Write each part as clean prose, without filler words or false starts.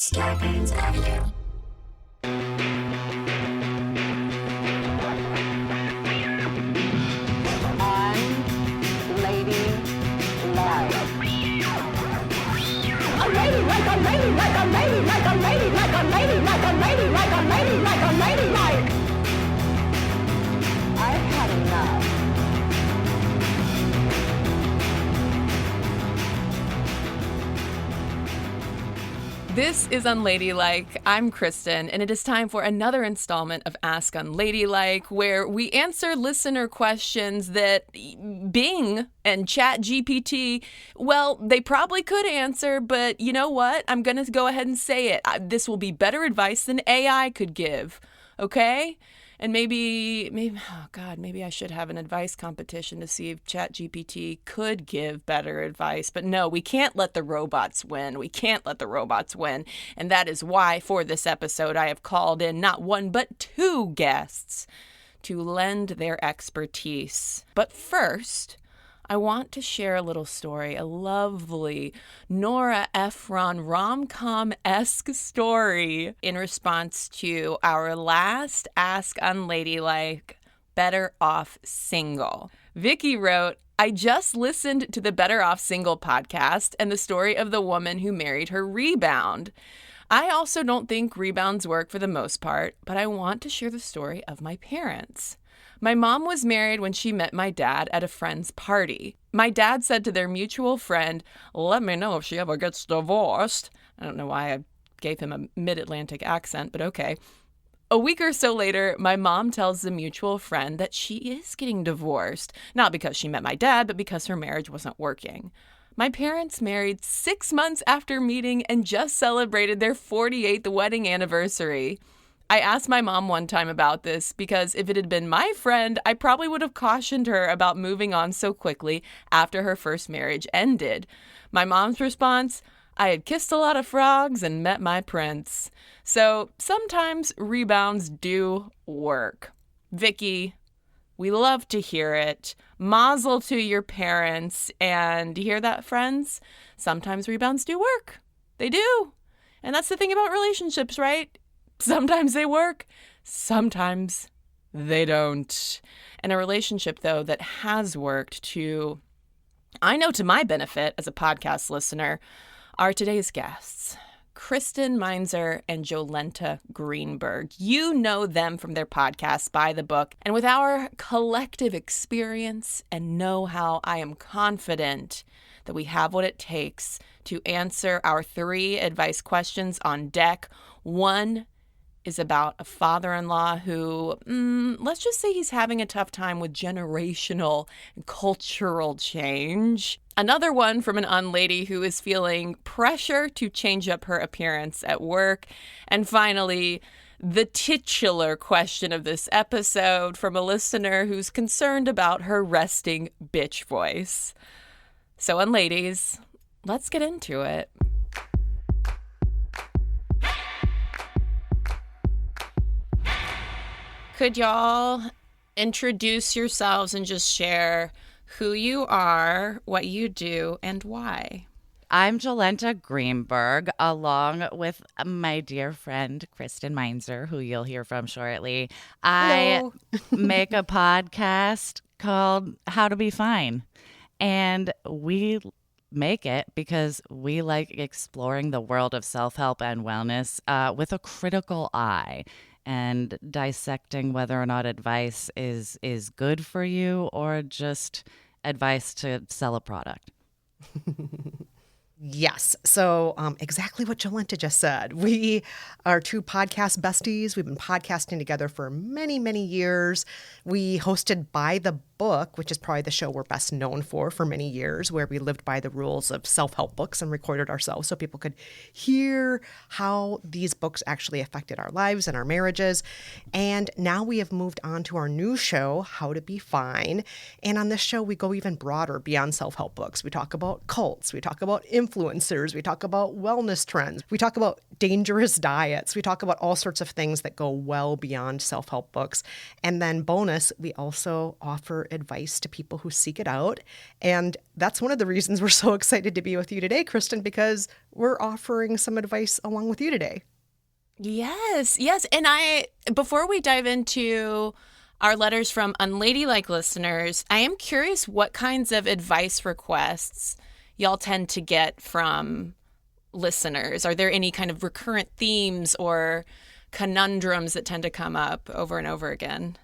Scarpins Avenue. Unladylike. I've had enough. This is Unladylike. I'm Kristen, and it is time for another installment of Ask Unladylike, where we answer listener questions that Bing and ChatGPT, well, they probably could answer, but you know what? I'm going to go ahead and say it. This will be better advice than AI could give, okay? And maybe I should have an advice competition to see if ChatGPT could give better advice. But no, we can't let the robots win. We can't let the robots win. And that is why for this episode, I have called in not one, but two guests to lend their expertise. But first, I want to share a little story, a lovely Nora Ephron rom-com-esque story in response to our last Ask Unladylike Better Off Single. Vicky wrote, I just listened to the Better Off Single podcast and the story of the woman who married her rebound. I also don't think rebounds work for the most part, but I want to share the story of my parents. My mom was married when she met my dad at a friend's party. My dad said to their mutual friend, let me know if she ever gets divorced. I don't know why I gave him a mid-Atlantic accent, but okay. A week or so later, my mom tells the mutual friend that she is getting divorced, not because she met my dad, but because her marriage wasn't working. My parents married 6 months after meeting and just celebrated their 48th wedding anniversary. I asked my mom one time about this because if it had been my friend, I probably would have cautioned her about moving on so quickly after her first marriage ended. My mom's response, I had kissed a lot of frogs and met my prince. So sometimes rebounds do work. Vicky, we love to hear it. Mazel to your parents. And you hear that, friends? Sometimes rebounds do work. They do. And that's the thing about relationships, right? Sometimes they work, sometimes they don't. And a relationship, though, that has worked I know to my benefit as a podcast listener, are today's guests, Kristen Meinzer and Jolenta Greenberg. You know them from their podcast, By the Book. And with our collective experience and know-how, I am confident that we have what it takes to answer our 3 advice questions on deck. One is about a father-in-law who, let's just say he's having a tough time with generational and cultural change. Another one from an unlady who is feeling pressure to change up her appearance at work. And finally, the titular question of this episode from a listener who's concerned about her resting bitch voice. So, unladies, let's get into it. Could y'all introduce yourselves and just share who you are, what you do, and why? I'm Jolenta Greenberg, along with my dear friend, Kristen Meinzer, who you'll hear from shortly. Hello. I make a podcast called How to Be Fine, and we make it because we like exploring the world of self-help and wellness with a critical eye, and dissecting whether or not advice is good for you or just advice to sell a product. Yes. So exactly what Jolenta just said. We are 2 podcast besties. We've been podcasting together for many, many years. We hosted By the Book, which is probably the show we're best known for many years, where we lived by the rules of self-help books and recorded ourselves so people could hear how these books actually affected our lives and our marriages. And now we have moved on to our new show, How to Be Fine. And on this show, we go even broader beyond self-help books. We talk about cults. We talk about influencers. We talk about wellness trends. We talk about dangerous diets. We talk about all sorts of things that go well beyond self-help books. And then bonus, we also offer advice to people who seek it out. And that's one of the reasons we're so excited to be with you today, Kristen, because we're offering some advice along with you today. Yes. And before we dive into our letters from Unladylike listeners, I am curious what kinds of advice requests y'all tend to get from listeners. Are there any kind of recurrent themes or conundrums that tend to come up over and over again?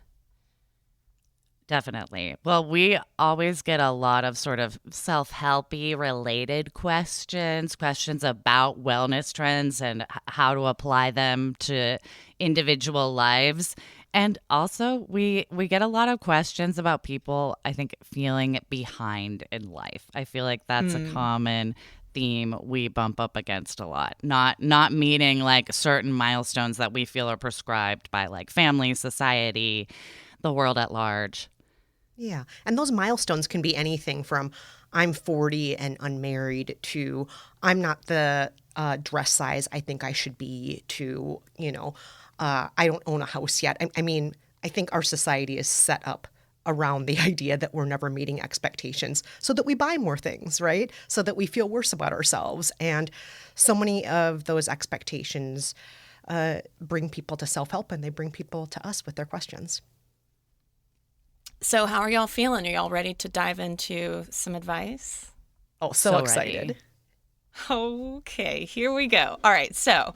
Definitely. Well, we always get a lot of sort of self-helpy related questions about wellness trends and how to apply them to individual lives. And also, we get a lot of questions about people, I think, feeling behind in life. I feel like that's a common theme we bump up against a lot. Not meeting like certain milestones that we feel are prescribed by like family, society, the world at large. Yeah. And those milestones can be anything from I'm 40 and unmarried to I'm not the dress size I think I should be to, I don't own a house yet. I mean, I think our society is set up around the idea that we're never meeting expectations so that we buy more things, right? So that we feel worse about ourselves. And so many of those expectations bring people to self-help, and they bring people to us with their questions. So how are y'all feeling? Are y'all ready to dive into some advice? Oh, so excited. Ready. Okay, here we go. All right, so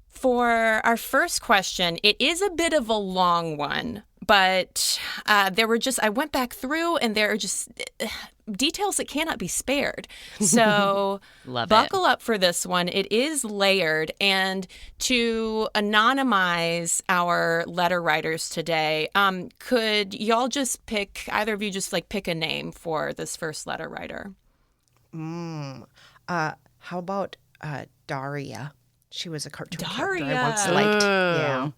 for our first question, it is a bit of a long one, but I went back through and there are just details that cannot be spared. So buckle up for this one. It is layered. And to anonymize our letter writers today, could y'all just either of you just like pick a name for this first letter writer? How about Daria? She was a cartoon Daria. character I once liked. Yeah.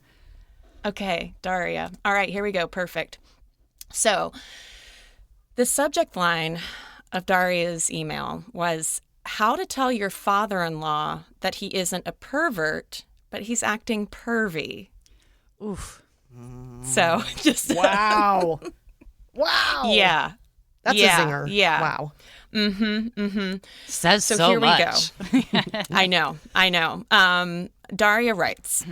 Okay, Daria. All right, here we go. Perfect. So the subject line of Daria's email was how to tell your father-in-law that he isn't a pervert, but he's acting pervy. Oof. So just Wow. Wow. Yeah. That's a zinger. Yeah. Wow. Says So so here much. we go. I know. Daria writes,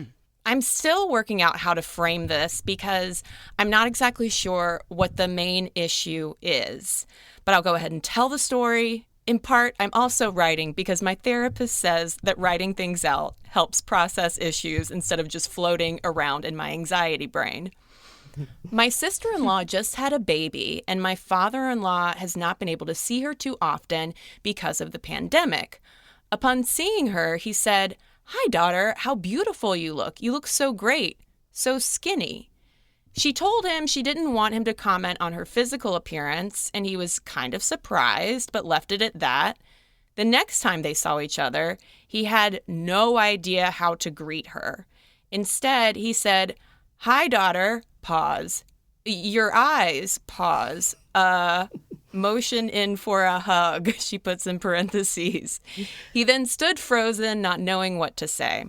I'm still working out how to frame this because I'm not exactly sure what the main issue is. But I'll go ahead and tell the story. In part, I'm also writing because my therapist says that writing things out helps process issues instead of just floating around in my anxiety brain. My sister-in-law just had a baby, and my father-in-law has not been able to see her too often because of the pandemic. Upon seeing her, he said, "Hi, daughter, how beautiful you look. You look so great, so skinny." She told him she didn't want him to comment on her physical appearance, and he was kind of surprised, but left it at that. The next time they saw each other, he had no idea how to greet her. Instead, he said, "Hi, daughter," pause. "Your eyes," pause. Motion in for a hug, she puts in parentheses. He then stood frozen, not knowing what to say.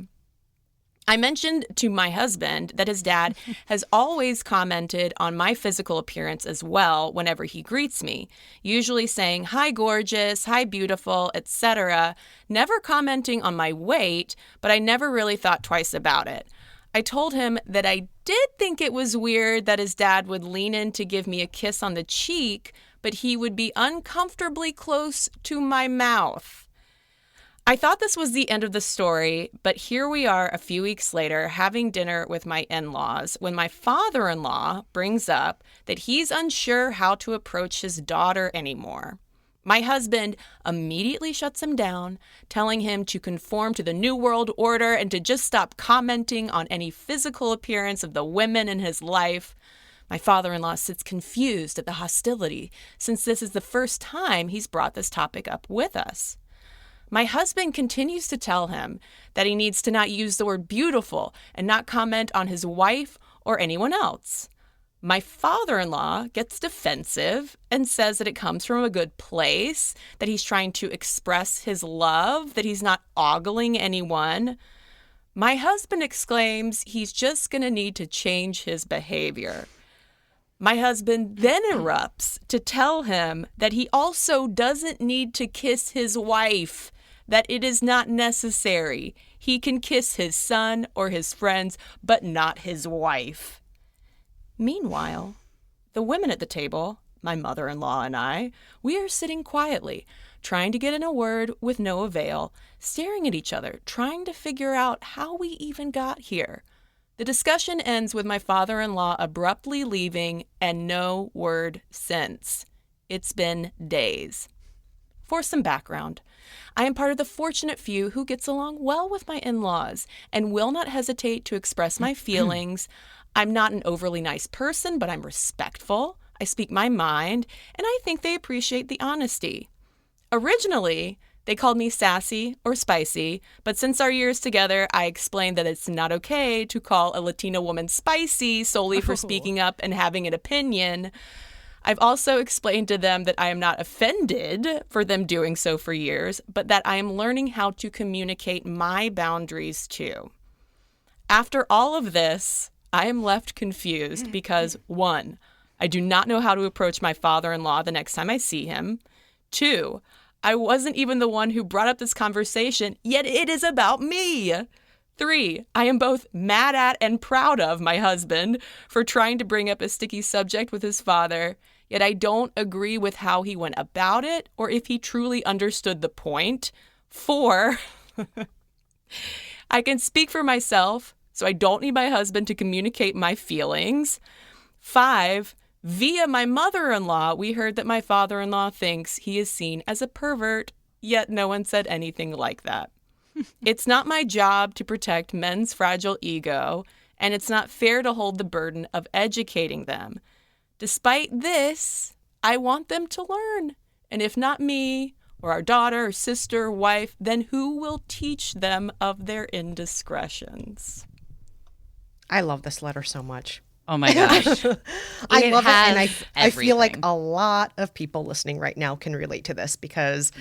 I mentioned to my husband that his dad has always commented on my physical appearance as well whenever he greets me, usually saying, "Hi, gorgeous," "Hi, beautiful," etc., never commenting on my weight, but I never really thought twice about it. I told him that I did think it was weird that his dad would lean in to give me a kiss on the cheek, but he would be uncomfortably close to my mouth. I thought this was the end of the story, but here we are a few weeks later having dinner with my in-laws when my father-in-law brings up that he's unsure how to approach his daughter anymore. My husband immediately shuts him down, telling him to conform to the New World Order and to just stop commenting on any physical appearance of the women in his life. My father-in-law sits confused at the hostility, since this is the first time he's brought this topic up with us. My husband continues to tell him that he needs to not use the word beautiful and not comment on his wife or anyone else. My father-in-law gets defensive and says that it comes from a good place, that he's trying to express his love, that he's not ogling anyone. My husband exclaims he's just going to need to change his behavior. My husband then erupts to tell him that he also doesn't need to kiss his wife, that it is not necessary. He can kiss his son or his friends, but not his wife. Meanwhile, the women at the table, my mother-in-law and I, we are sitting quietly, trying to get in a word with no avail, staring at each other, trying to figure out how we even got here. The discussion ends with my father-in-law abruptly leaving and no word since. It's been days. For some background, I am part of the fortunate few who gets along well with my in-laws and will not hesitate to express my feelings. I'm not an overly nice person, but I'm respectful. I speak my mind, and I think they appreciate the honesty. Originally, they called me sassy or spicy, but since our years together, I explained that it's not okay to call a Latina woman spicy solely for speaking up and having an opinion. I've also explained to them that I am not offended for them doing so for years, but that I am learning how to communicate my boundaries too. After all of this, I am left confused because 1, I do not know how to approach my father-in-law the next time I see him. 2, I wasn't even the one who brought up this conversation, yet it is about me. 3, I am both mad at and proud of my husband for trying to bring up a sticky subject with his father, yet I don't agree with how he went about it or if he truly understood the point. 4, I can speak for myself, so I don't need my husband to communicate my feelings. 5, via my mother-in-law, we heard that my father-in-law thinks he is seen as a pervert, yet no one said anything like that. It's not my job to protect men's fragile ego, and it's not fair to hold the burden of educating them. Despite this, I want them to learn. And if not me, or our daughter, or sister, or wife, then who will teach them of their indiscretions? I love this letter so much. Oh my gosh. I love it. And I everything. feel like a lot of people listening right now can relate to this because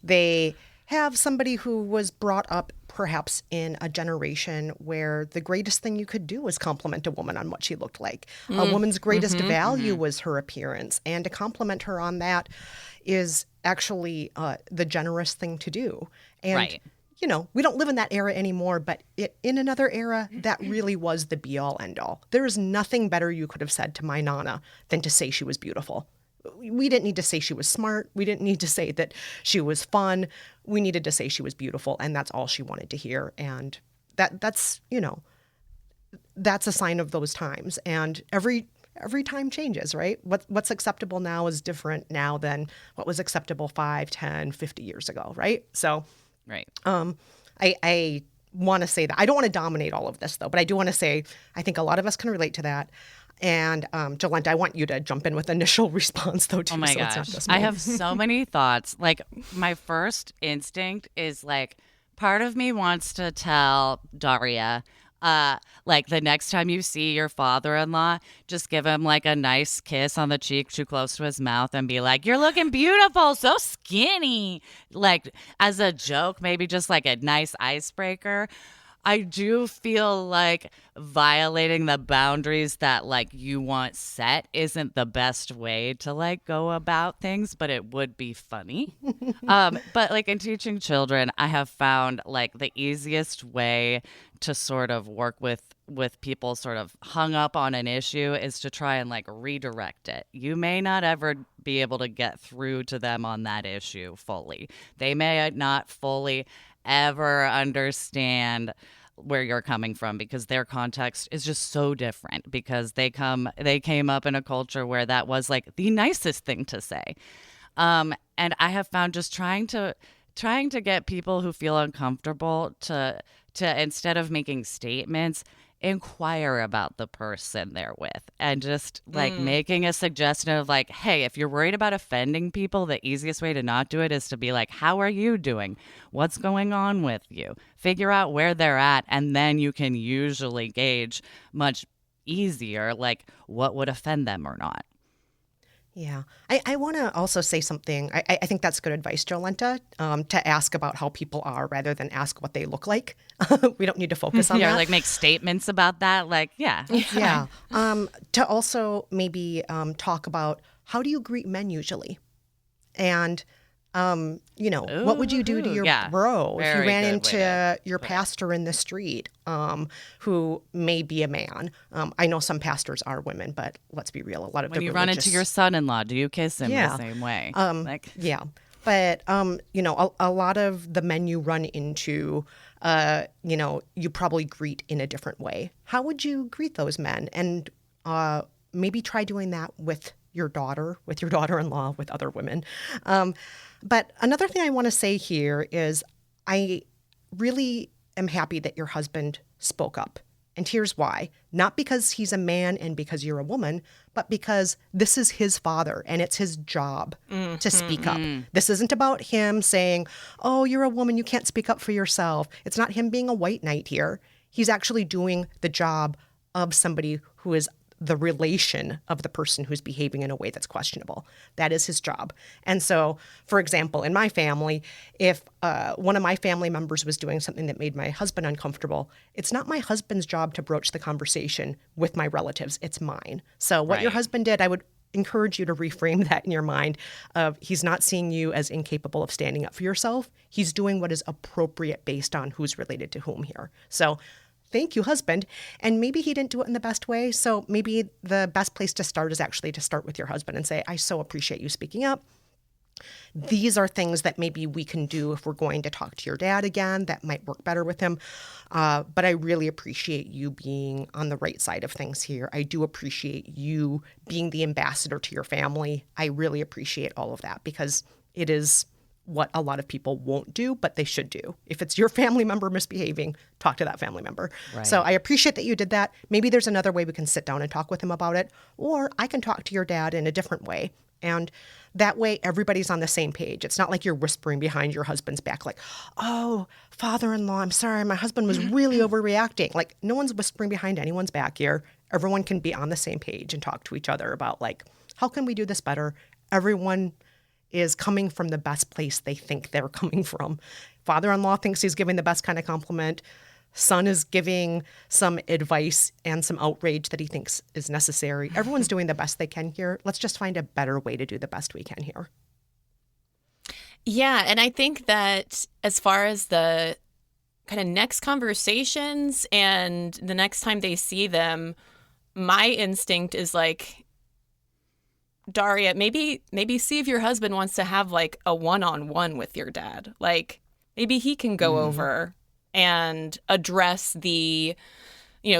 they have somebody who was brought up perhaps in a generation where the greatest thing you could do was compliment a woman on what she looked like. A woman's greatest value was her appearance. And to compliment her on that is actually the generous thing to do. And you know, we don't live in that era anymore, but in another era, that really was the be-all, end-all. There is nothing better you could have said to my Nana than to say she was beautiful. We didn't need to say she was smart. We didn't need to say that she was fun. We needed to say she was beautiful, and that's all she wanted to hear. And that's, you know, that's a sign of those times. And every time changes, right? What's acceptable now is different now than what was acceptable 5, 10, 50 years ago, right? So... Right. I want to say that. I don't want to dominate all of this, though, but I do want to say I think a lot of us can relate to that. And Jolenta, I want you to jump in with initial response, though, too. Oh, my so gosh. It's not just I me. have so many thoughts. Like, my first instinct is, like, part of me wants to tell Daria, like, the next time you see your father-in-law, just give him, like, a nice kiss on the cheek too close to his mouth and be like, you're looking beautiful, so skinny. Like, as a joke, maybe just, like, a nice icebreaker. I do feel like violating the boundaries that, like, you want set isn't the best way to, like, go about things, but it would be funny. But, like, in teaching children, I have found, like, the easiest way to sort of work with people sort of hung up on an issue is to try and, like, redirect it. You may not ever be able to get through to them on that issue fully. They may not fully ever understand where you're coming from because their context is just so different because they came up in a culture where that was, like, the nicest thing to say. And I have found just trying to get people who feel uncomfortable to instead of making statements, inquire about the person they're with and just, like, making a suggestion of, like, hey, if you're worried about offending people, the easiest way to not do it is to be like, how are you doing? What's going on with you? Figure out where they're at, and then you can usually gauge much easier, like, what would offend them or not. Yeah. I want to also say something. I think that's good advice, Jolenta, to ask about how people are rather than ask what they look like. We don't need to focus on Yeah, or that. like make statements about that. Like, yeah. Yeah. To also maybe talk about how do you greet men usually? And, what would you do to Ooh, your yeah. bro if you Very ran good way into to your put it. pastor in the street who may be a man? I know some pastors are women, but let's be real. A lot of When the you run into religious... your son-in-law, do you kiss him Yeah. the same way? Like, Yeah. But, a lot of the men you run into, you probably greet in a different way. How would you greet those men? And maybe try doing that with your daughter-in-law, with other women. But another thing I want to say here is I really am happy that your husband spoke up. And here's why. Not because he's a man and because you're a woman, but because this is his father and it's his job to speak up. This isn't about him saying, oh, you're a woman, you can't speak up for yourself. It's not him being a white knight here. He's actually doing the job of somebody who is the relation of the person who's behaving in a way that's questionable. That is his job. And so, for example, in my family, if one of my family members was doing something that made my husband uncomfortable, it's not my husband's job to broach the conversation with my relatives. It's mine. So what your Right. husband did, I would encourage you to reframe that in your mind of he's not seeing you as incapable of standing up for yourself. He's doing what is appropriate based on who's related to whom here. So thank you, husband. And maybe he didn't do it in the best way. So maybe the best place to start is actually to start with your husband and say, I so appreciate you speaking up. These are things that maybe we can do if we're going to talk to your dad again that might work better with him. But I really appreciate you being on the right side of things here. I do appreciate you being the ambassador to your family. I really appreciate all of that because it is what a lot of people won't do, but they should do. If it's your family member misbehaving, talk to that family member. Right. So I appreciate that you did that. Maybe there's another way we can sit down and talk with him about it, or I can talk to your dad in a different way. And that way everybody's on the same page. It's not like you're whispering behind your husband's back like, oh, father-in-law, I'm sorry, my husband was really overreacting. Like, no one's whispering behind anyone's back here. Everyone can be on the same page and talk to each other about like, how can we do this better? Everyone is coming from the best place they think they're coming from. Father-in-law thinks he's giving the best kind of compliment. Son is giving some advice and some outrage that he thinks is necessary. Everyone's doing the best they can here. Let's just find a better way to do the best we can here. Yeah, and I think that as far as the kind of next conversations and the next time they see them, my instinct is like, Daria, maybe see if your husband wants to have like a one-on-one with your dad. Like maybe he can go over and address the,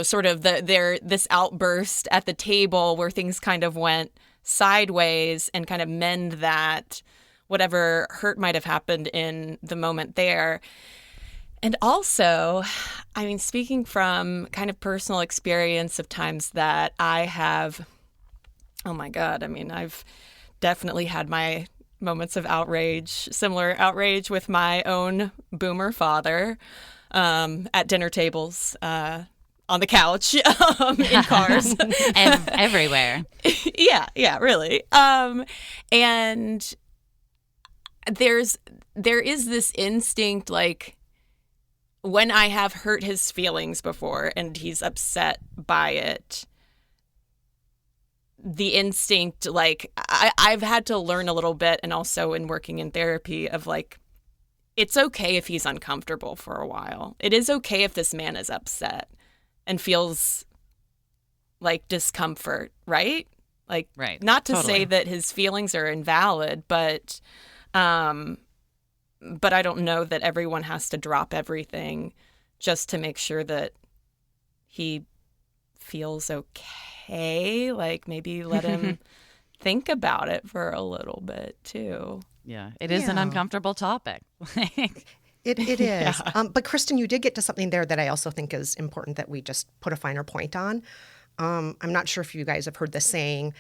sort of this outburst at the table where things kind of went sideways and kind of mend that whatever hurt might have happened in the moment there. And also, I mean, speaking from kind of personal experience of times that I have, oh my God, I mean, I've definitely had my moments of outrage, similar outrage with my own boomer father at dinner tables, on the couch, in cars. everywhere. Yeah, really. And there is this instinct, like, when I have hurt his feelings before and he's upset by it, the instinct, like, I've had to learn a little bit, and also in working in therapy, of like, it's okay if he's uncomfortable for a while. It is okay if this man is upset and feels like discomfort, right? Like, Right. Not to Totally. say that his feelings are invalid, but I don't know that everyone has to drop everything just to make sure that he feels okay. Like, maybe let him think about it for a little bit too. Yeah. It is an Yeah. uncomfortable topic. It is. But Kristen, you did get to something there that I also think is important that we just put a finer point on. I'm not sure if you guys have heard the saying,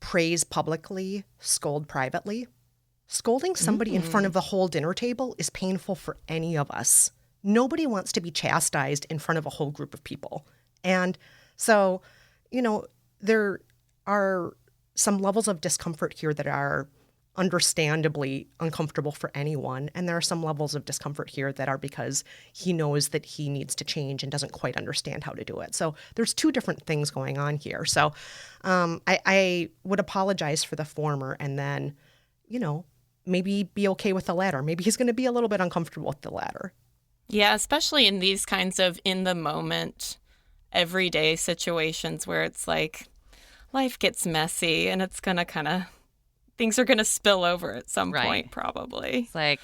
praise publicly, scold privately. Scolding somebody in front of the whole dinner table is painful for any of us. Nobody wants to be chastised in front of a whole group of people. And so, there are some levels of discomfort here that are understandably uncomfortable for anyone. And there are some levels of discomfort here that are because he knows that he needs to change and doesn't quite understand how to do it. So there's two different things going on here. So I would apologize for the former and then, maybe be okay with the latter. Maybe he's going to be a little bit uncomfortable with the latter. Yeah, especially in these kinds of in the moment, everyday situations where it's like life gets messy and it's going to things are going to spill over at some point, probably. It's like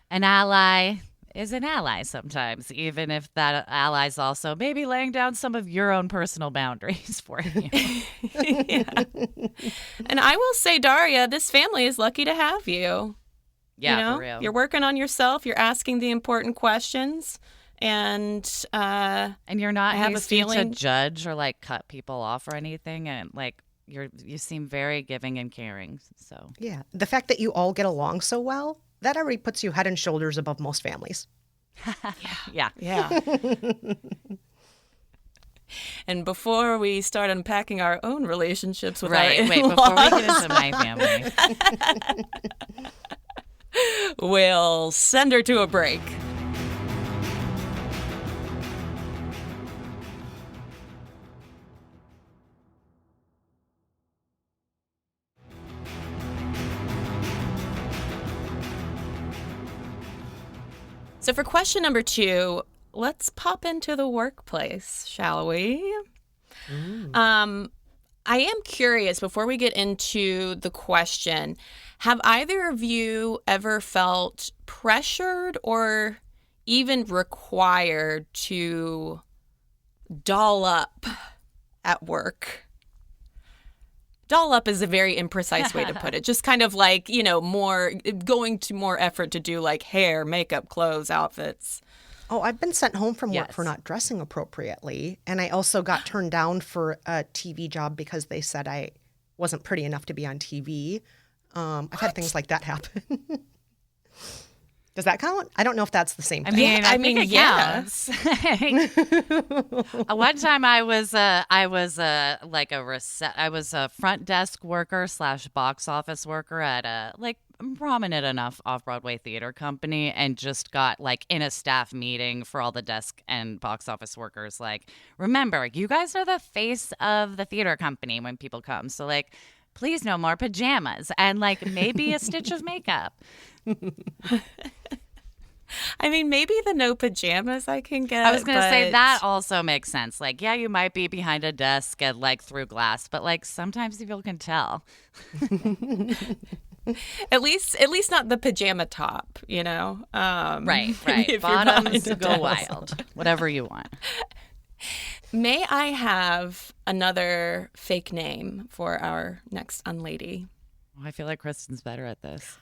an ally is an ally sometimes, even if that ally's also maybe laying down some of your own personal boundaries for you. Yeah. And I will say, Daria, this family is lucky to have you. Yeah, for real. You're working on yourself. You're asking the important questions. And you're not I have a hasty feeling to judge or like cut people off or anything. And like you seem very giving and caring. So yeah, the fact that you all get along so well, that already puts you head and shoulders above most families. Yeah. And before we start unpacking our own relationships with our wait, in-laws, before we get into my family. we'll send her to a break. So for question number 2, let's pop into the workplace, shall we? I am curious, before we get into the question, have either of you ever felt pressured or even required to doll up at work? Doll up is a very imprecise way to put it. Just kind of like, more going to more effort to do like hair, makeup, clothes, outfits. Oh, I've been sent home from work Yes. for not dressing appropriately. And I also got turned down for a TV job because they said I wasn't pretty enough to be on TV. I've had things like that happen. Does that count? I don't know if that's the same thing. I think it counts. One time I was a front desk worker / box office worker at a prominent enough off-Broadway theater company, and just got in a staff meeting for all the desk and box office workers, remember, you guys are the face of the theater company when people come. So please no more pajamas and maybe a stitch of makeup. I mean, maybe the no pajamas I can get. I was going to say that also makes sense. Yeah, you might be behind a desk and through glass, but sometimes people can tell. At least not the pajama top, Right. If Bottoms you're go wild. Whatever you want. May I have another fake name for our next unlady? Oh, I feel like Kristen's better at this.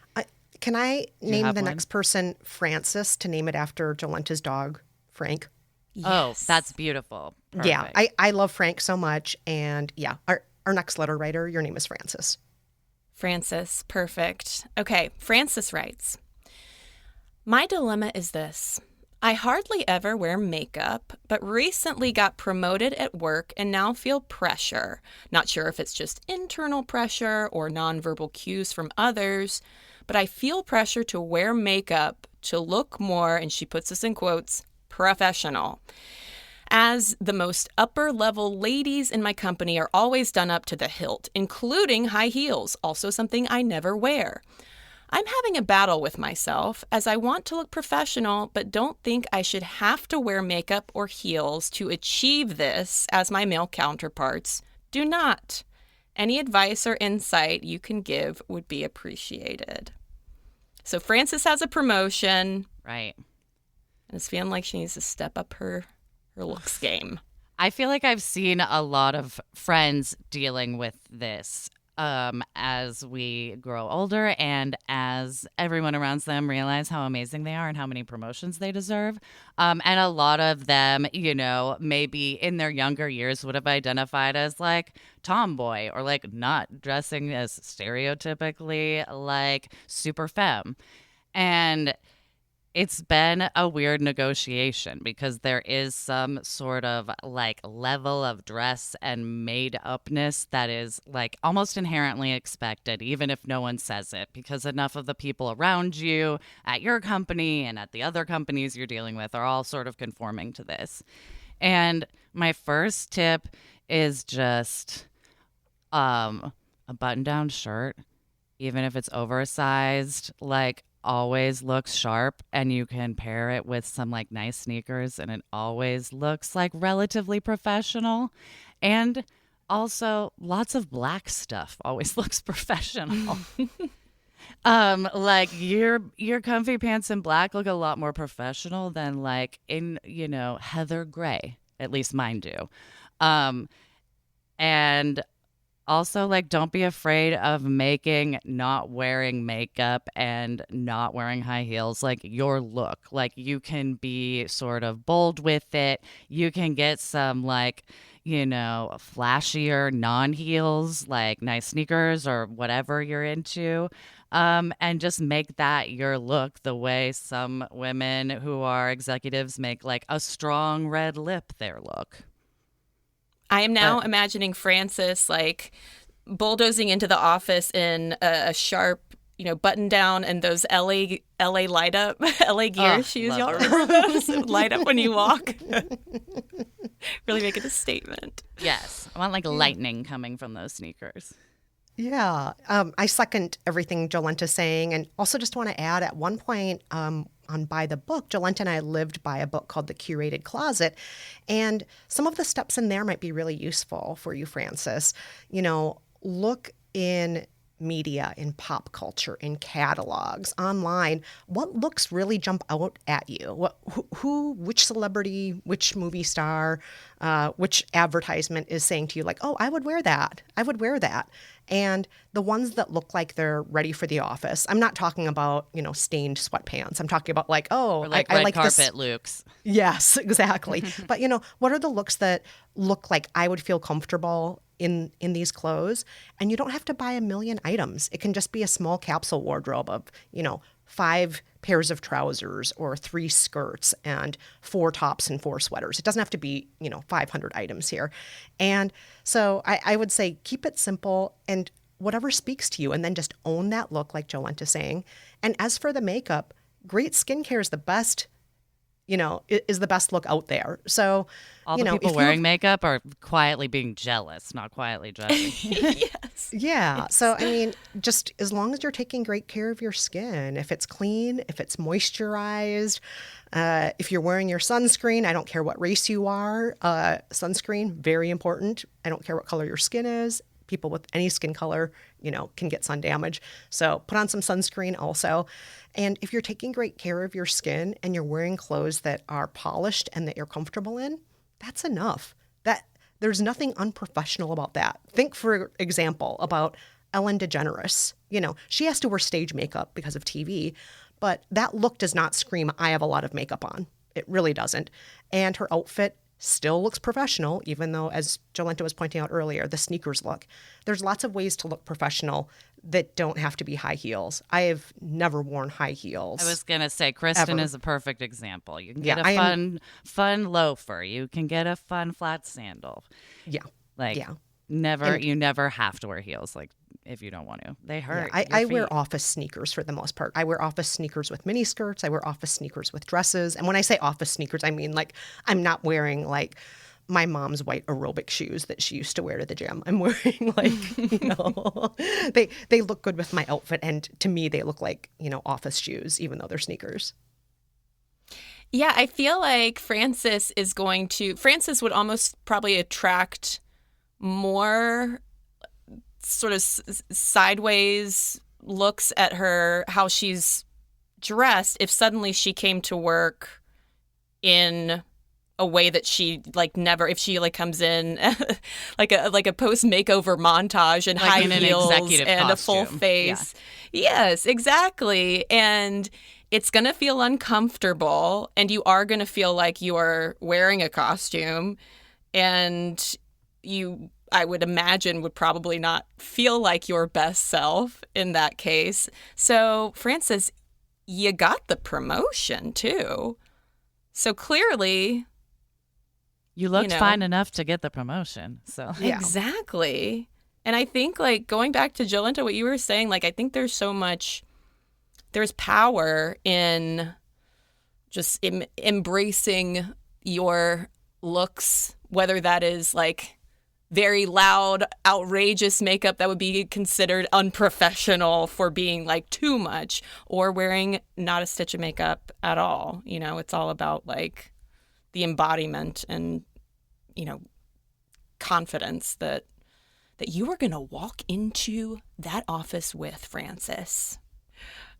Can I name have the one? next person Francis to name it after Jolenta's dog, Frank? Yes. Oh, that's beautiful. Perfect. Yeah, I love Frank so much. And yeah, our next letter writer, your name is Francis. Francis, perfect. Okay, Francis writes, my dilemma is this. I hardly ever wear makeup, but recently got promoted at work and now feel pressure. Not sure if it's just internal pressure or nonverbal cues from others, but I feel pressure to wear makeup to look more, and she puts this in quotes, professional. As the most upper level ladies in my company are always done up to the hilt, including high heels, also something I never wear. I'm having a battle with myself as I want to look professional, but don't think I should have to wear makeup or heels to achieve this as my male counterparts do not. Any advice or insight you can give would be appreciated. So Frances has a promotion. Right. And is feeling like she needs to step up her looks game. I feel like I've seen a lot of friends dealing with this as we grow older and as everyone around them realize how amazing they are and how many promotions they deserve. And a lot of them, maybe in their younger years would have identified as tomboy or not dressing as stereotypically super femme. And it's been a weird negotiation because there is some sort of like level of dress and made upness that is like almost inherently expected, even if no one says it, because enough of the people around you at your company and at the other companies you're dealing with are all sort of conforming to this. And my first tip is just a button-down shirt, even if it's oversized, like always looks sharp, and you can pair it with some like nice sneakers and it always looks like relatively professional. And also lots of black stuff always looks professional. Like your comfy pants in black look a lot more professional than like in, heather gray. At least mine do. And also, like, don't be afraid of making not wearing makeup and not wearing high heels, like, your look. Like, you can be sort of bold with it. You can get some, like, flashier non-heels, like nice sneakers or whatever you're into. And just make that your look the way some women who are executives make, like, a strong red lip their look. I am now imagining Frances like bulldozing into the office in a sharp, button down and those LA light up, LA gear shoes. Y'all remember those? Light up when you walk. Really making a statement. Yes. I want like lightning coming from those sneakers. Yeah, I second everything Jolenta's saying, and also just want to add at one point on By the Book, Jolenta and I lived by a book called The Curated Closet, and some of the steps in there might be really useful for you, Frances. Look in media, in pop culture, in catalogs, online. What looks really jump out at you? Which celebrity, which movie star, which advertisement is saying to you like, oh, I would wear that. I would wear that. And the ones that look like they're ready for the office. I'm not talking about, stained sweatpants. I'm talking about like, oh, or like I red like carpet this. looks. Yes, exactly. But, what are the looks that look like I would feel comfortable in these clothes? And you don't have to buy a million items. It can just be a small capsule wardrobe of, 5 pairs of trousers or 3 skirts and 4 tops and 4 sweaters. It doesn't have to be, 500 items here. And so I would say keep it simple and whatever speaks to you, and then just own that look like Jolenta's saying. And as for the makeup, great skincare is the best, is the best look out there. So all the people wearing makeup are quietly being jealous, not quietly judging. Yes. Yeah. Yes. So, just as long as you're taking great care of your skin, if it's clean, if it's moisturized, if you're wearing your sunscreen, I don't care what race you are, sunscreen, very important. I don't care what color your skin is. People with any skin color, can get sun damage. So put on some sunscreen also. And if you're taking great care of your skin and you're wearing clothes that are polished and that you're comfortable in, that's enough. There's nothing unprofessional about that. Think, for example, about Ellen DeGeneres. She has to wear stage makeup because of TV, but that look does not scream, I have a lot of makeup on. It really doesn't. And her outfit still looks professional, even though, as Jolenta was pointing out earlier, the sneakers look. There's lots of ways to look professional that don't have to be high heels. I have never worn high heels. I was going to say, Kristen ever. is a perfect example. You can get a fun loafer. You can get a fun flat sandal. Yeah. Like, yeah. you never have to wear heels, like, if you don't want to. They hurt. Yeah, I wear office sneakers for the most part. I wear office sneakers with mini skirts. I wear office sneakers with dresses. And when I say office sneakers, I mean, like, I'm not wearing, like, my mom's white aerobic shoes that she used to wear to the gym. I'm wearing, like, they look good with my outfit. And to me, they look like, office shoes, even though they're sneakers. Yeah, I feel like Frances would almost probably attract more sort of sideways looks at how she's dressed if suddenly she came to work in a way that she if she comes in like a post makeover montage and high heels and a full face. Yeah. Yes, exactly. And it's going to feel uncomfortable, and you are going to feel like you are wearing a costume, and I would imagine, would probably not feel like your best self in that case. So, Frances, you got the promotion too. So clearly, You looked know. fine enough to get the promotion. So Yeah. Exactly. And I think, like, going back to Jolenta, what you were saying, like, I think there's power in just embracing your looks, whether that is like very loud, outrageous makeup that would be considered unprofessional for being like too much, or wearing not a stitch of makeup at all. You know, it's all about like the embodiment and, you know, confidence that you are going to walk into that office with, Francis.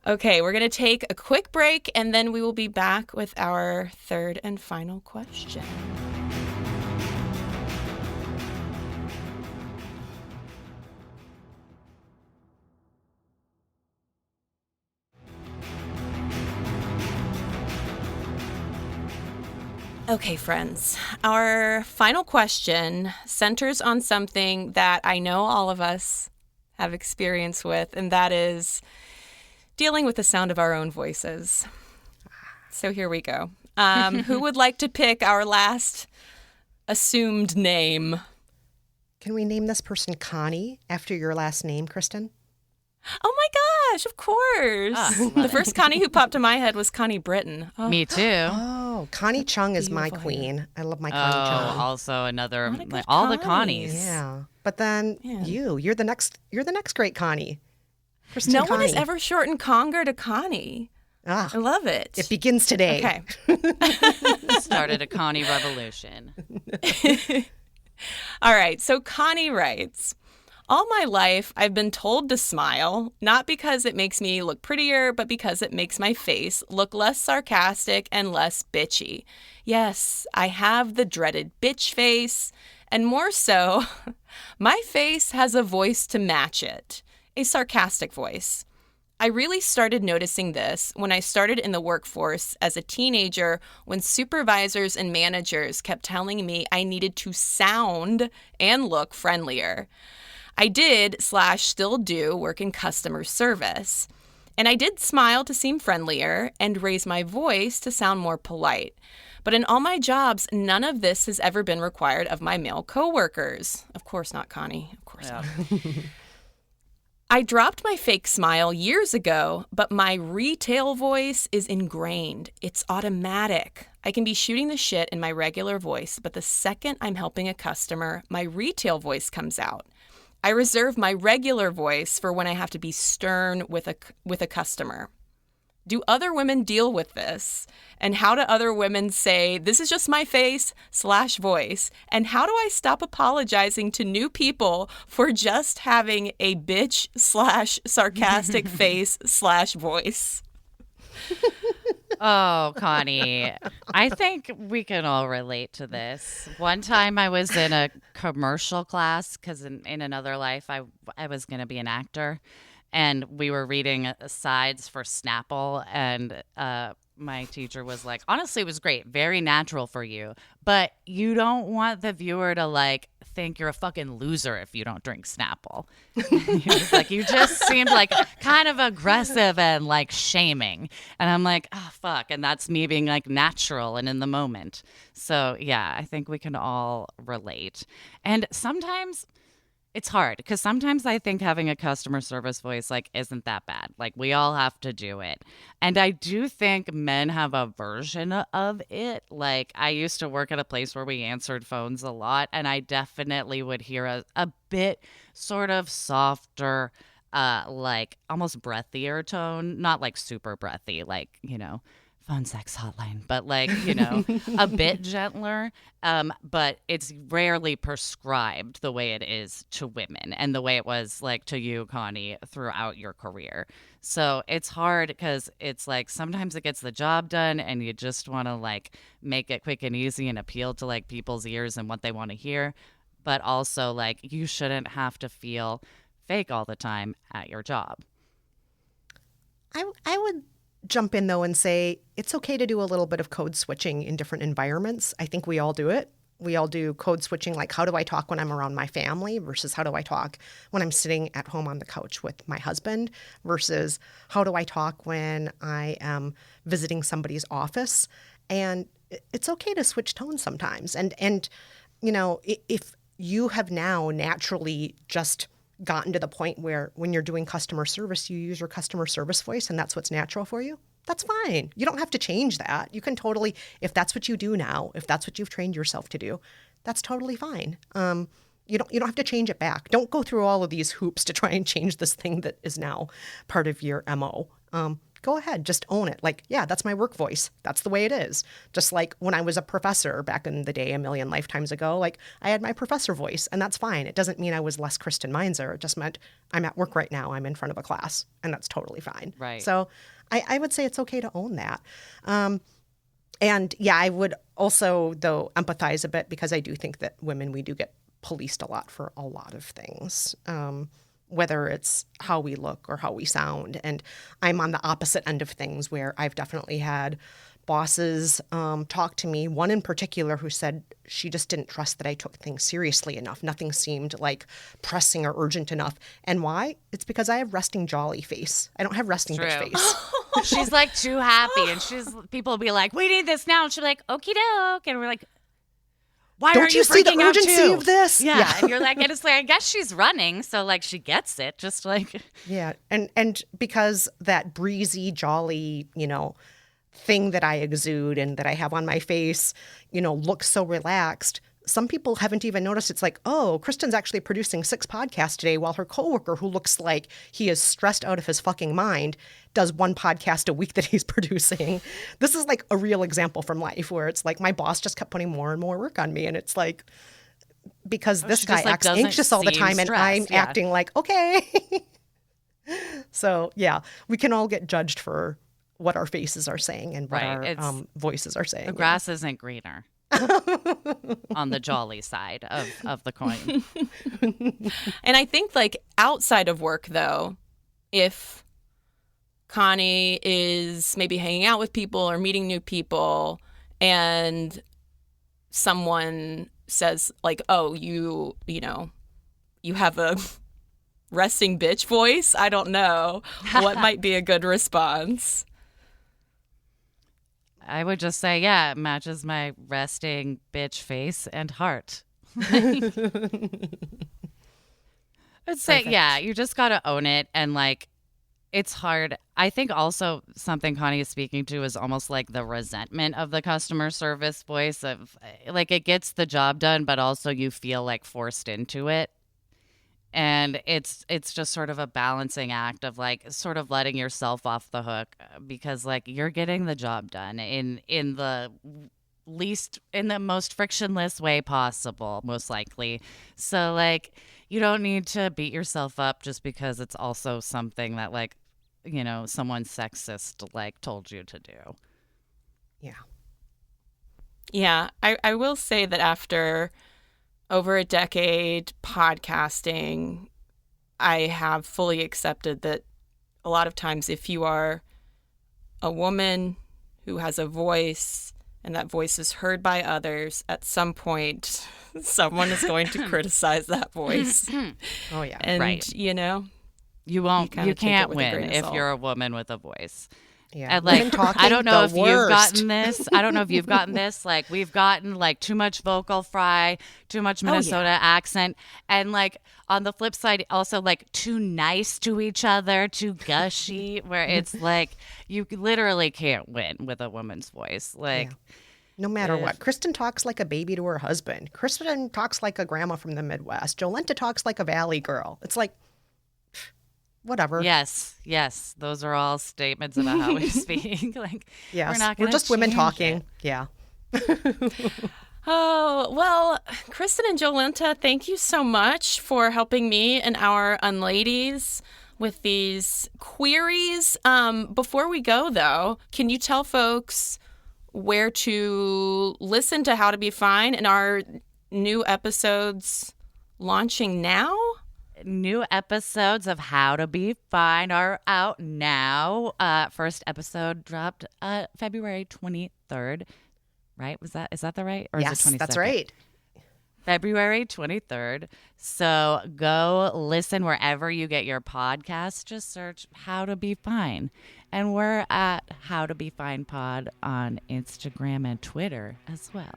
Okay, we're going to take a quick break, and then we will be back with our third and final question. Okay, friends, our final question centers on something that I know all of us have experience with, and that is dealing with the sound of our own voices. So here we go. Who would like to pick our last assumed name? Can we name this person Connie after your last name, Kristen? Oh my gosh, of course. The first Connie who popped in my head was Connie Britton. Oh, me too. Oh, Connie Chung is my Beautiful hair. queen. I love my Connie Chung. Also another What a good like, all the Connies. Connies. Yeah. But then Man. you're the next great Connie. Kristen no Connie. one has ever shortened Conger to Connie. Ah, I love it. it begins today. Okay. Started a Connie revolution. All right. So Connie writes, all my life, I've been told to smile, not because it makes me look prettier, but because it makes my face look less sarcastic and less bitchy. Yes, I have the dreaded bitch face, and more so, my face has a voice to match it, a sarcastic voice. I really started noticing this when I started in the workforce as a teenager, when supervisors and managers kept telling me I needed to sound and look friendlier. I did/still do work in customer service, and I did smile to seem friendlier and raise my voice to sound more polite. But in all my jobs, none of this has ever been required of my male coworkers. Of course not, Connie. Of course not. I dropped my fake smile years ago, but my retail voice is ingrained. It's automatic. I can be shooting the shit in my regular voice, but the second I'm helping a customer, my retail voice comes out. I reserve my regular voice for when I have to be stern with a customer. Do other women deal with this? And how do other women say, this is just my face/voice? And how do I stop apologizing to new people for just having a bitch/sarcastic face/voice? Oh, Connie, I think we can all relate to this. One time I was in a commercial class because in another life I was going to be an actor, and we were reading sides for Snapple, and my teacher was like, honestly, it was great, very natural for you, but you don't want the viewer to like think you're a fucking loser if you don't drink Snapple. He was like, you just seemed like kind of aggressive and like shaming. And I'm like, oh, fuck. And that's me being like natural and in the moment. So yeah, I think we can all relate. And sometimes it's hard because sometimes I think having a customer service voice like isn't that bad. Like we all have to do it. And I do think men have a version of it. Like I used to work at a place where we answered phones a lot, and I definitely would hear a bit sort of softer, like almost breathier tone, not like super breathy, like, you know, phone sex hotline, but like, you know, a bit gentler. But it's rarely prescribed the way it is to women and the way it was like to you, Connie, throughout your career. So it's hard because it's like sometimes it gets the job done and you just want to like make it quick and easy and appeal to like people's ears and what they want to hear. But also like you shouldn't have to feel fake all the time at your job. I would jump in though and say it's okay to do a little bit of code switching in different environments. I think we all do it. We all do code switching, like how do I talk when I'm around my family versus how do I talk when I'm sitting at home on the couch with my husband versus how do I talk when I am visiting somebody's office. And it's okay to switch tones sometimes. And you know, if you have now naturally just gotten to the point where when you're doing customer service, you use your customer service voice and that's what's natural for you, that's fine. You don't have to change that. You can totally, if that's what you do now, if that's what you've trained yourself to do, that's totally fine. You don't have to change it back. Don't go through all of these hoops to try and change this thing that is now part of your MO. Go ahead, just own it. Like, yeah, that's my work voice. That's the way it is. Just like when I was a professor back in the day, a million lifetimes ago, like I had my professor voice and that's fine. It doesn't mean I was less Kristen Meinzer. It just meant I'm at work right now. I'm in front of a class and that's totally fine. Right. So I would say it's okay to own that. And yeah, I would also, though, empathize a bit because I do think that women, we do get policed a lot for a lot of things. Whether it's how we look or how we sound. And I'm on the opposite end of things where I've definitely had bosses talk to me, one in particular who said she just didn't trust that I took things seriously enough. Nothing seemed like pressing or urgent enough. And why? It's because I have resting jolly face. I don't have resting bitch face. She's like too happy and people will be like, we need this now. And she'll be like, okie doke. And we're like, why don't aren't you see the freaking out urgency too? of this? Yeah. And you're like, and it's like, I guess she's running. So like she gets it. Just like. Yeah. And because that breezy, jolly, you know, thing that I exude and that I have on my face, you know, looks so relaxed. Some people haven't even noticed. It's like, oh, Kristen's actually producing 6 podcasts today while her coworker, who looks like he is stressed out of his fucking mind, does 1 podcast a week that he's producing. This is like a real example from life where it's like my boss just kept putting more and more work on me. And it's like, because this guy acts anxious all the time and I'm acting like, okay. So yeah, we can all get judged for what our faces are saying and what our voices are saying. The grass isn't greener. On the jolly side of the coin. And I think like outside of work though, if Connie is maybe hanging out with people or meeting new people and someone says like, oh, you know, you have a resting bitch voice, I don't know what might be a good response. I would just say, yeah, it matches my resting bitch face and heart. I'd say, yeah, you just got to own it. And like, it's hard. I think also something Connie is speaking to is almost like the resentment of the customer service voice of like, it gets the job done, but also you feel like forced into it. And it's just sort of a balancing act of like sort of letting yourself off the hook because like you're getting the job done in the most frictionless way possible, most likely. So like you don't need to beat yourself up just because it's also something that like, you know, someone sexist like told you to do. Yeah. Yeah, I will say that after over a decade podcasting, I have fully accepted that a lot of times if you are a woman who has a voice and that voice is heard by others, at some point someone is going to criticize that voice. Oh yeah. And right. you know, you can't win if you're a woman with a voice. Yeah. And like, I don't know if worst. you've gotten this. I don't know if you've gotten this. Like, we've gotten like too much vocal fry, too much Minnesota accent. And like on the flip side, also like too nice to each other, too gushy, where it's like you literally can't win with a woman's voice. Like, no matter what. Kristen talks like a baby to her husband. Kristen talks like a grandma from the Midwest. Jolenta talks like a valley girl. It's like, whatever. Yes. Those are all statements about how we speak. Like, yes, we're just women talking. It. Yeah. Oh, well, Kristen and Jolenta, thank you so much for helping me and our unladies with these queries. Before we go, though, can you tell folks where to listen to How to Be Fine and our new episodes launching now? New episodes of How to Be Fine are out now. First episode dropped February 23rd. right? Is that the right? Or Yes, is it 22nd? that's right. February 23rd. So go listen wherever you get your podcasts. Just search How to Be Fine. And we're at How to Be Fine Pod on Instagram and Twitter as well.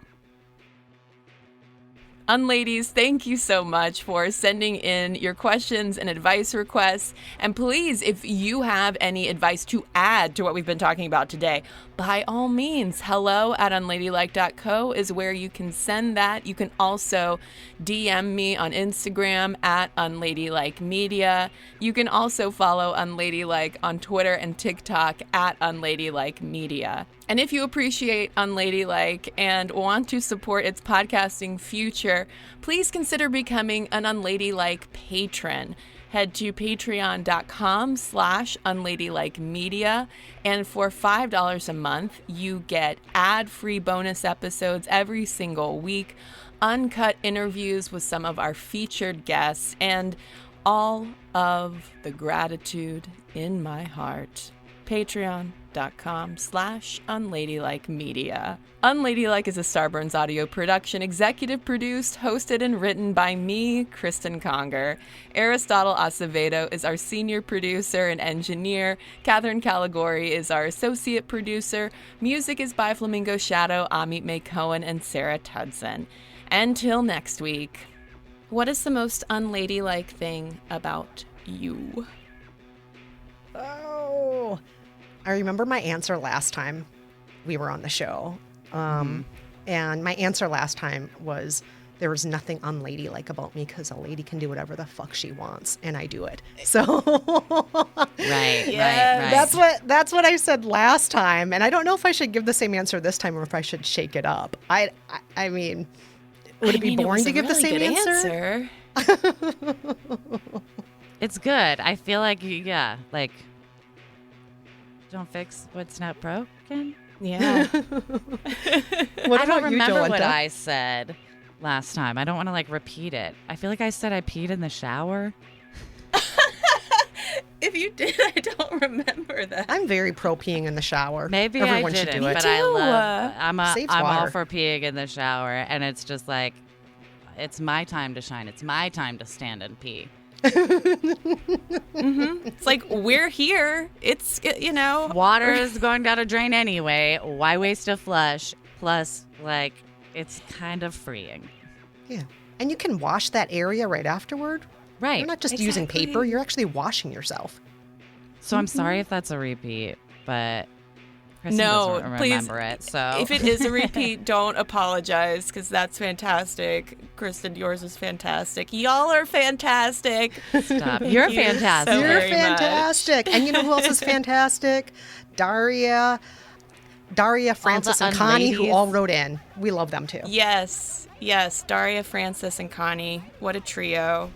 Unladies, thank you so much for sending in your questions and advice requests. And please, if you have any advice to add to what we've been talking about today, by all means, hello@unladylike.co is where you can send that. You can also DM me on Instagram at Unladylike Media. You can also follow Unladylike on Twitter and TikTok at Unladylike Media. And if you appreciate Unladylike and want to support its podcasting future, please consider becoming an Unladylike patron. Head to patreon.com/unladylikemedia, and for $5 a month, you get ad-free bonus episodes every single week, uncut interviews with some of our featured guests, and all of the gratitude in my heart. Patreon.com/unladylikemedia. Unladylike is a Starburns audio production, executive produced, hosted, and written by me, Kristen Conger. Aristotle Acevedo is our senior producer and engineer. Catherine Caligori is our associate producer. Music is by Flamingo Shadow, Amit May Cohen, and Sarah Tudson. Until next week, what is the most unladylike thing about you? Oh, I remember my answer last time we were on the show. And my answer last time was there was nothing unladylike about me because a lady can do whatever the fuck she wants, and I do it. So Right. that's what I said last time, and I don't know if I should give the same answer this time or if I should shake it up. I mean, would it be boring to give the same answer? It's good. I feel like, don't fix what's not broken. Yeah. What I don't about you, remember what Jolenta? I said last time. I don't want to repeat it. I feel like I said I peed in the shower. If you did, I don't remember that. I'm very pro peeing in the shower. Maybe Everyone I should didn't, do it. but I love. Saves I'm all water. for peeing in the shower, and it's just like, it's my time to shine. It's my time to stand and pee. It's like, we're here. It's, Water is going down a drain anyway. Why waste a flush? Plus, it's kind of freeing. Yeah. And you can wash that area right afterward. Right. You're not just using paper, you're actually washing yourself. So I'm sorry if that's a repeat, but Kristen No, doesn't please. remember it. So If it is a repeat, don't apologize, because that's fantastic. Kristen, yours is fantastic. Y'all are fantastic. Stop. You're you fantastic. so You're very fantastic. And you know who else is fantastic? Daria, Francis, and Connie, who unladies. all wrote in. We love them too. Yes. Daria, Francis, and Connie. What a trio.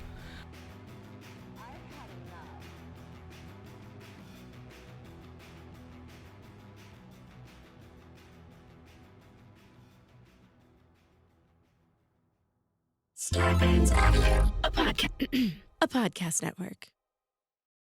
Starburns Audio, a podcast network.